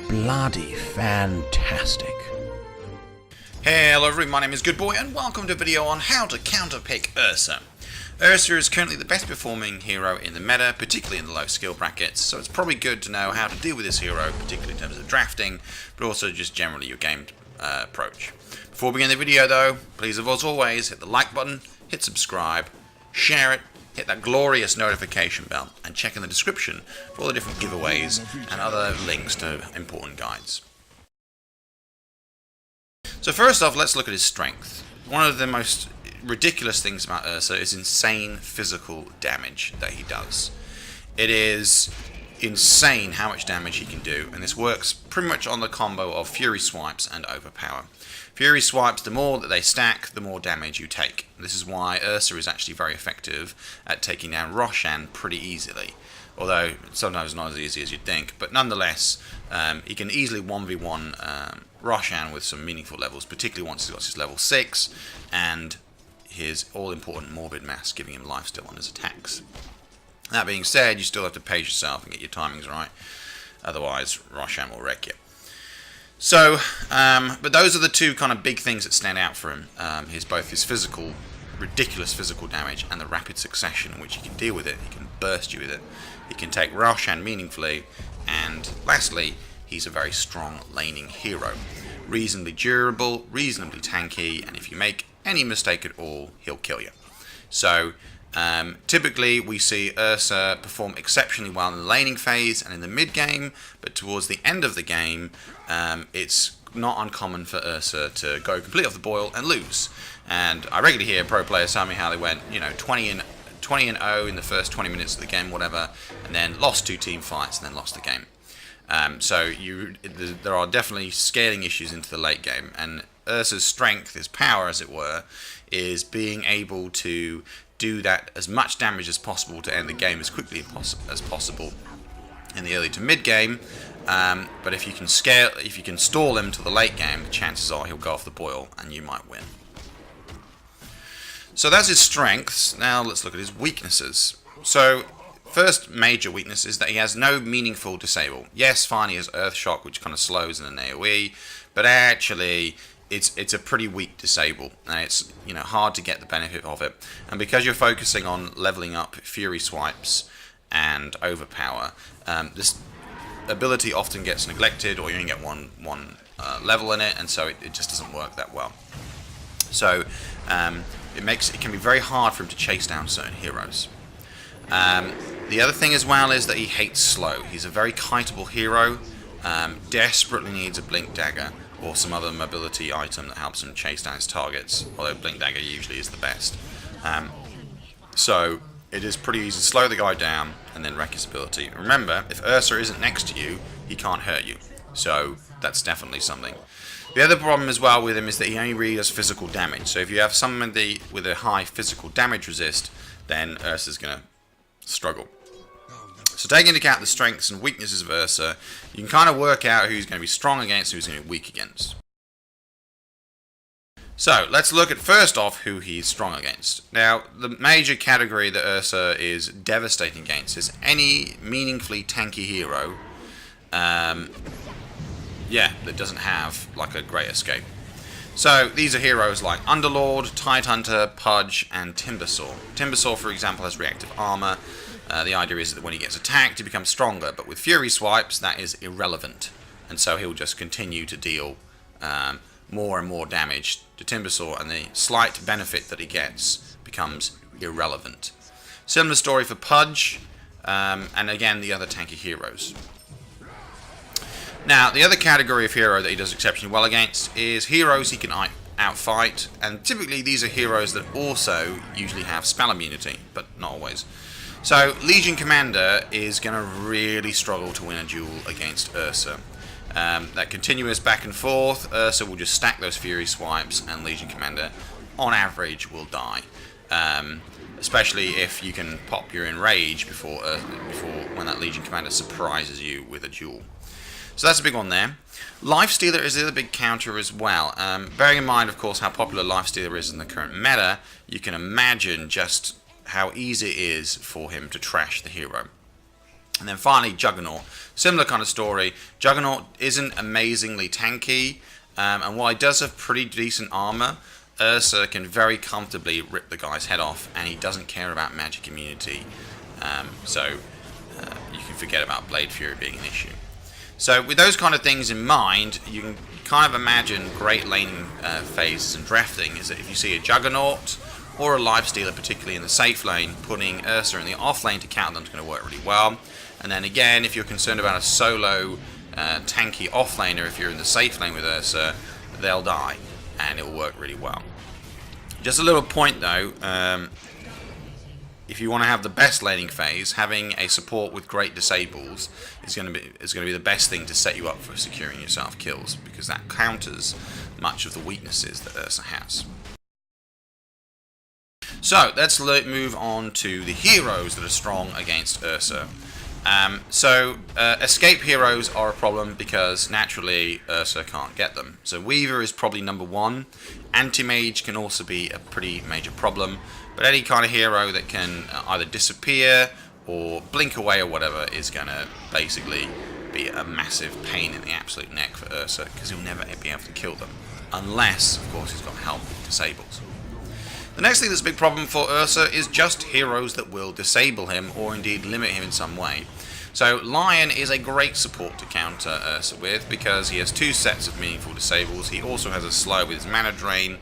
bloody fantastic. Hello everyone, my name is Goodboy and welcome to a video on how to counterpick Ursa. Ursa is currently the best performing hero in the meta, particularly in the low skill brackets, so it's probably good to know how to deal with this hero, particularly in terms of drafting, but also just generally your game approach. Before we begin the video though, please as always hit the like button, hit subscribe, share it, hit that glorious notification bell, and check in the description for all the different giveaways and other links to important guides. So first off, let's look at his strength. One of the most ridiculous things about Ursa is insane physical damage that he does. It is insane how much damage he can do, and this works pretty much on the combo of Fury Swipes and Overpower. Fury Swipes, the more that they stack, the more damage you take. This is why Ursa is actually very effective at taking down Roshan pretty easily. Although sometimes not as easy as you'd think, but nonetheless, he can easily 1v1 Roshan with some meaningful levels, particularly once he's got his level 6 and his all-important Morbid Mass giving him lifesteal on his attacks. That being said, you still have to pace yourself and get your timings right, otherwise Roshan will wreck you. So, but those are the two kind of big things that stand out for him. Both his physical, ridiculous physical damage and the rapid succession in which he can deal with it. He can burst you with it. He can take Roshan meaningfully, and lastly, he's a very strong laning hero. Reasonably durable, reasonably tanky, and if you make any mistake at all, he'll kill you. So, typically we see Ursa perform exceptionally well in the laning phase and in the mid game, but towards the end of the game, it's not uncommon for Ursa to go completely off the boil and lose. And I regularly hear pro players tell me how they went, 20 and 0 in the first 20 minutes of the game, whatever, and then lost 2 team fights and then lost the game. So there are definitely scaling issues into the late game, and Ursa's strength, his power as it were, is being able to do that as much damage as possible to end the game as quickly as possible in the early to mid game. But if you can stall him to the late game, the chances are he'll go off the boil and you might win. So that's his strengths. Now let's look at his weaknesses. So first major weakness is that he has no meaningful disable. Yes, fine, he has Earth Shock, which kind of slows in an AoE, but actually it's a pretty weak disable, and it's hard to get the benefit of it. And because you're focusing on leveling up Fury Swipes and Overpower, this ability often gets neglected, or you only get one level in it, and so it just doesn't work that well. So it can be very hard for him to chase down certain heroes. The other thing as well is that he hates slow. He's a very kiteable hero, desperately needs a Blink Dagger or some other mobility item that helps him chase down his targets, although Blink Dagger usually is the best. So it is pretty easy to slow the guy down and then wreck his ability. Remember, if Ursa isn't next to you, he can't hurt you, so that's definitely something. The other problem as well with him is that he only really does physical damage, so if you have somebody with a high physical damage resist, then Ursa's going to struggle. So taking into account the strengths and weaknesses of Ursa, you can kind of work out who's going to be strong against and who's going to be weak against. So let's look at first off who he's strong against. Now the major category that Ursa is devastating against is any meaningfully tanky hero that doesn't have like a great escape. So these are heroes like Underlord, Tidehunter, Pudge, and Timbersaw. Timbersaw, for example, has reactive armor. The idea is that when he gets attacked, he becomes stronger, but with Fury Swipes, that is irrelevant. And so he'll just continue to deal more and more damage to Timbersaw, and the slight benefit that he gets becomes irrelevant. Similar story for Pudge, and again, the other tanky heroes. Now, the other category of hero that he does exceptionally well against is heroes he can outfight, and typically these are heroes that also usually have spell immunity, but not always. So, Legion Commander is going to really struggle to win a duel against Ursa. That continuous back and forth, Ursa will just stack those Fury Swipes, and Legion Commander, on average, will die. Especially if you can pop your Enrage before when that Legion Commander surprises you with a duel. So that's a big one there. Lifestealer is the other big counter as well. Bearing in mind, of course, how popular Lifestealer is in the current meta, you can imagine just how easy it is for him to trash the hero. And then finally, Juggernaut. Similar kind of story. Juggernaut isn't amazingly tanky, and while he does have pretty decent armor, Ursa can very comfortably rip the guy's head off, and he doesn't care about magic immunity. So you can forget about Blade Fury being an issue. So with those kind of things in mind, you can kind of imagine great laning phases and drafting is that if you see a Juggernaut or a Lifestealer, particularly in the safe lane, putting Ursa in the off lane to counter them is going to work really well. And then again, if you're concerned about a solo tanky offlaner, if you're in the safe lane with Ursa, they'll die, and it will work really well. Just a little point though, if you want to have the best laning phase, having a support with great disables is going to be the best thing to set you up for securing yourself kills, because that counters much of the weaknesses that Ursa has. So let's move on to the heroes that are strong against Ursa. Escape heroes are a problem because naturally Ursa can't get them. So Weaver is probably number one. Anti-Mage can also be a pretty major problem, but any kind of hero that can either disappear or blink away or whatever is going to basically be a massive pain in the absolute neck for Ursa, because he'll never be able to kill them, unless of course he's got help with disables. The next thing that's a big problem for Ursa is just heroes that will disable him or indeed limit him in some way. So Lion is a great support to counter Ursa with, because he has two sets of meaningful disables. He also has a slow with his mana drain,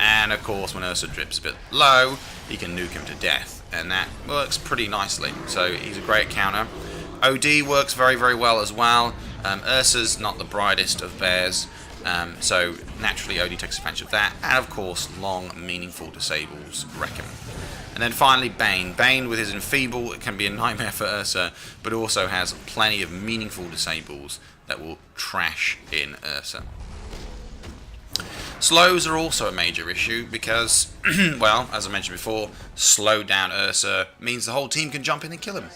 and of course when Ursa drips a bit low, he can nuke him to death, and that works pretty nicely. So he's a great counter. OD works very, very well as well. Ursa's not the brightest of bears, so naturally OD takes advantage of that, and of course long meaningful disables wreck him. And then finally Bane. Bane with his Enfeeble, it can be a nightmare for Ursa, but also has plenty of meaningful disables that will trash in Ursa. Slows are also a major issue because, well, as I mentioned before, slow down Ursa means the whole team can jump in and kill him.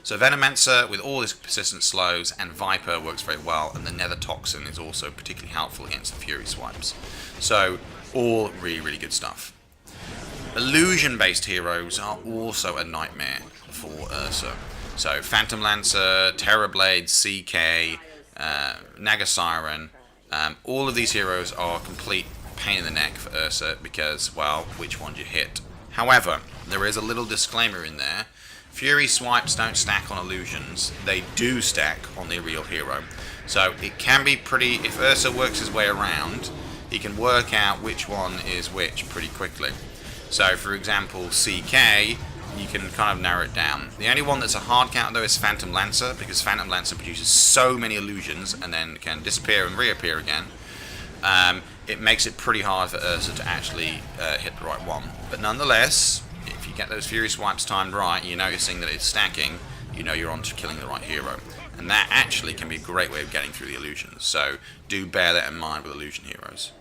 So Venomancer with all his persistent slows, and Viper works very well, and the Nether Toxin is also particularly helpful against the Fury swipes. So all really, really good stuff. Illusion-based heroes are also a nightmare for Ursa. So Phantom Lancer, Terrorblade, CK, Naga Siren, all of these heroes are a complete pain in the neck for Ursa because, well, which one do you hit? However, there is a little disclaimer in there. Fury swipes don't stack on illusions, they do stack on the real hero. So it can be pretty, if Ursa works his way around, he can work out which one is which pretty quickly. So for example, CK, you can kind of narrow it down. The only one that's a hard counter though is Phantom Lancer, because Phantom Lancer produces so many illusions and then can disappear and reappear again. It makes it pretty hard for Ursa to actually hit the right one. But nonetheless, if you get those Fury swipes timed right, you're noticing that it's stacking, you know you're on to killing the right hero. And that actually can be a great way of getting through the illusions. So do bear that in mind with illusion heroes.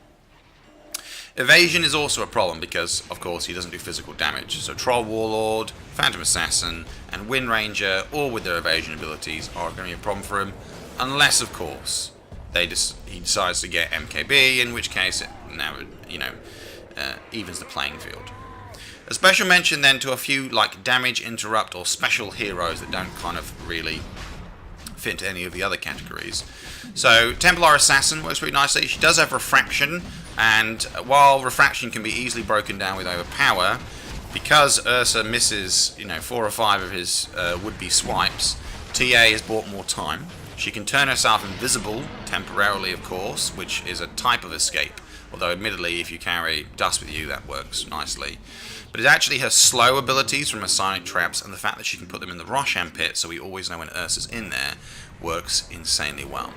Evasion is also a problem because, of course, he doesn't do physical damage. So Troll Warlord, Phantom Assassin, and Wind Ranger, all with their evasion abilities, are going to be a problem for him, unless, of course, he decides to get MKB, in which case it now, evens the playing field. A special mention then to a few like Damage Interrupt or special heroes that don't kind of really fit into any of the other categories. So Templar Assassin works pretty nicely. She does have Refraction, and while Refraction can be easily broken down with Overpower, because Ursa misses 4 or 5 of his would-be swipes, TA has bought more time. She can turn herself invisible, temporarily of course, which is a type of escape, although admittedly if you carry Dust with you that works nicely. But it's actually her slow abilities from her Sonic Traps and the fact that she can put them in the Roshan pit so we always know when Ursa's in there works insanely well.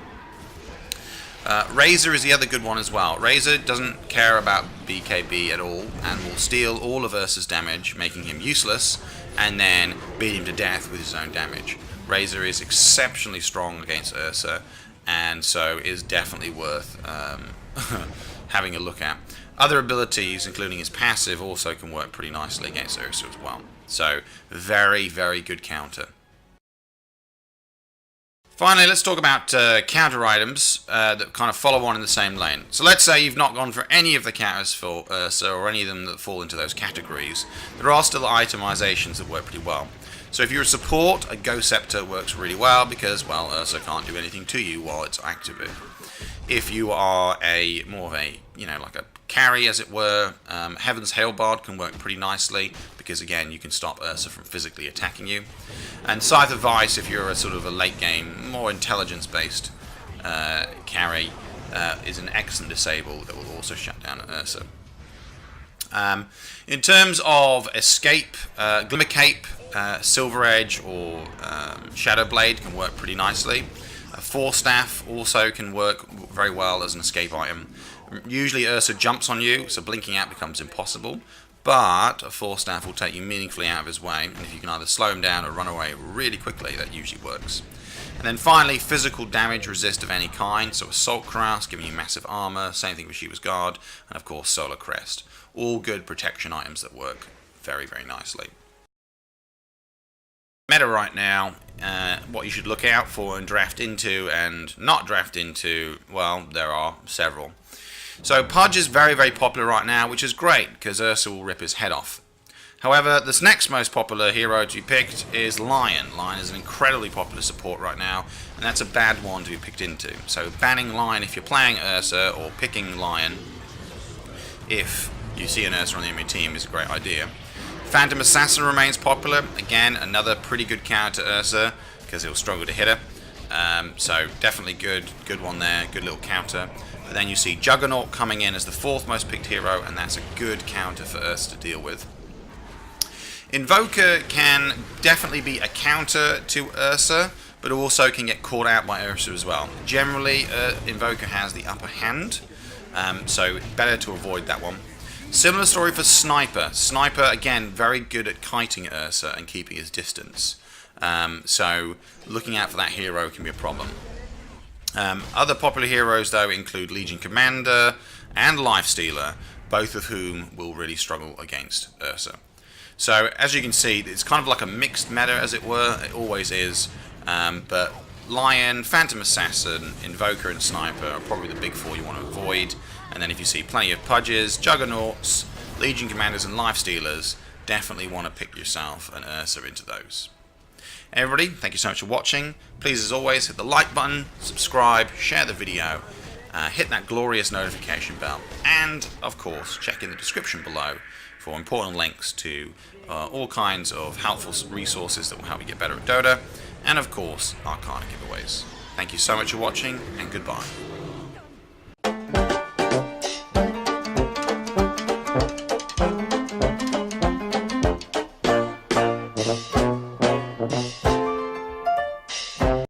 Razor is the other good one as well. Razor doesn't care about BKB at all and will steal all of Ursa's damage, making him useless, and then beat him to death with his own damage. Razor is exceptionally strong against Ursa, and so is definitely worth having a look at. Other abilities, including his passive, also can work pretty nicely against Ursa as well. So, very, very good counter. Finally, let's talk about counter items that kind of follow on in the same lane. So let's say you've not gone for any of the counters for Ursa or any of them that fall into those categories. There are still itemizations that work pretty well. So if you're a support, a Ghost Scepter works really well because, well, Ursa can't do anything to you while it's active. If you are more of a, like a carry, as it were, Heaven's Hailbard can work pretty nicely because, again, you can stop Ursa from physically attacking you. And Scythe of Vice, if you're a sort of a late game, more intelligence-based carry, is an excellent disable that will also shut down Ursa. In terms of escape, Glimmer Cape, Silver Edge, or Shadow Blade can work pretty nicely. Force Staff also can work very well as an escape item. Usually Ursa jumps on you, so blinking out becomes impossible, but a Force Staff will take you meaningfully out of his way, and if you can either slow him down or run away really quickly, that usually works. And then finally, physical damage resist of any kind, so Assault Cuirass giving you massive armor, same thing with Shiva's Guard, and of course Solar Crest. All good protection items that work very, very nicely. Meta right now, what you should look out for and draft into and not draft into, well, there are several. So Pudge is very, very popular right now, which is great because Ursa will rip his head off. However, this next most popular hero to be picked is Lion. Lion is an incredibly popular support right now, and that's a bad one to be picked into. So banning Lion if you're playing Ursa, or picking Lion if you see an Ursa on the enemy team, is a great idea. Phantom Assassin remains popular. Again, another pretty good counter to Ursa because he'll struggle to hit her. So definitely good one there, good little counter. But then you see Juggernaut coming in as the 4th most picked hero, and that's a good counter for Ursa to deal with. Invoker can definitely be a counter to Ursa, but also can get caught out by Ursa as well. Generally, Invoker has the upper hand, so better to avoid that one. Similar story for Sniper. Sniper, again, very good at kiting Ursa and keeping his distance. So looking out for that hero can be a problem. Other popular heroes, though, include Legion Commander and Lifestealer, both of whom will really struggle against Ursa. So, as you can see, it's kind of like a mixed meta, as it were. It always is. But Lion, Phantom Assassin, Invoker, and Sniper are probably the big 4 you want to avoid. And then if you see plenty of Pudges, Juggernauts, Legion Commanders, and Lifestealers, definitely want to pick yourself an Ursa into those. Everybody, thank you so much for watching. Please, as always, hit the like button, subscribe, share the video, hit that glorious notification bell, and, of course, check in the description below for important links to all kinds of helpful resources that will help you get better at Dota, and, of course, Arcana giveaways. Thank you so much for watching, and goodbye.